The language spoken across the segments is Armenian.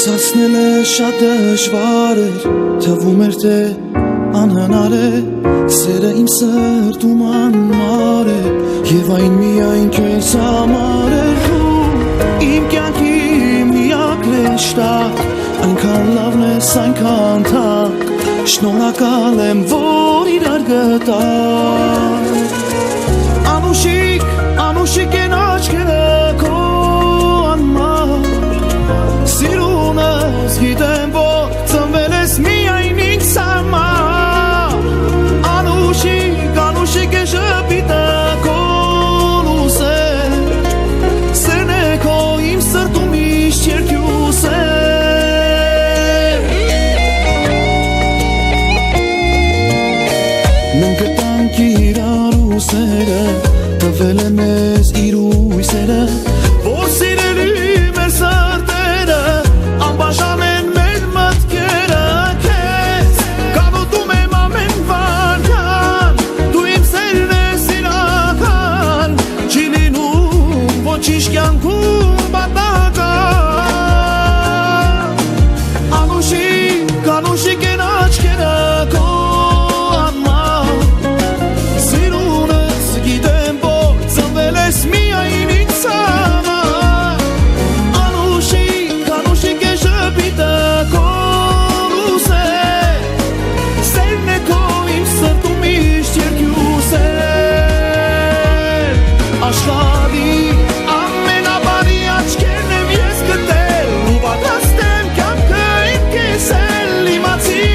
Հասցնել է շատ դժվար էր, թվում էր թե անհնար է, սերը իմ սրտում անմար է, և այն միայն քեզ համար էր դու իմ կյանքի միակ հեշտակ, այնքան լավն ես, այնքան թանկ, շնորհակալ եմ, որ իրար գտանք։ Անուշիկ են աչքերը քո անմար, սիրունս գիտեմ, որ ծնվել ես միայն ինձ համար, անուշիկ է ժպիտը քո լուսեր, սերն է քո իմ սրտում միշտ երկուսեր։ Մենք գտանք իրար ուսերը, տվել է մեզ իր ույսերը, որ սիրելի մեր սրտերը անբաժան են մեր մտքերը, քեզ կամոթում եմ ամեն վարքան, դու իմ սերն ես իրական, չի լինում ոչինչ կյանքում պատահական։ Անուշիկ են աչքերը քո անմար, սիրունս գիտեմ, որ ծնվել ես միայն ինձ համար, անուշիկ է ժպիտը քո լուսեր, սերն է քո իմ սրտում միշտ երկուսեր։ Աշխարհի ամենաբարի աչքերն եմ ես գտել, ու պատրաստեմ կյանքը իմ կեսել, իմացի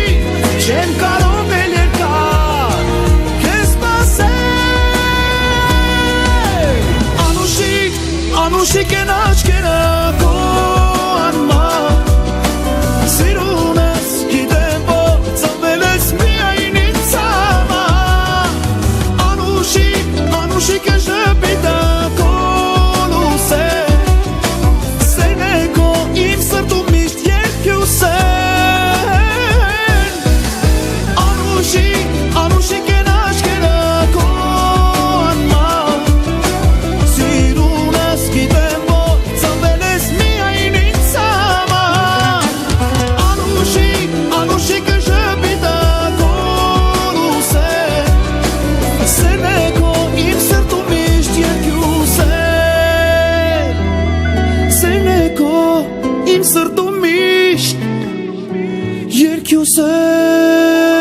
չեմ կարող էլ երկար քեզ սպասել։ Անուշիկ են աչքերը քո անմար, սիրունս գիտեմ, որ ծնվել ես միայն ինձ համար, անուշիկ է ժպիտը քո լուսեր, սերն է քո իմ սրտում միշտ երկուսեր։ Անուշիկ են աչքերը քո անմար, սիրունս գիտեմ, որ ծնվել ես միայն ինձ համար, անուշիկ է ժպիտը քո լուսեր, սերն է քո իմ սրտում միշտ երկուսեր, սերն է քո իմ սրտում միշտ երկուսեր։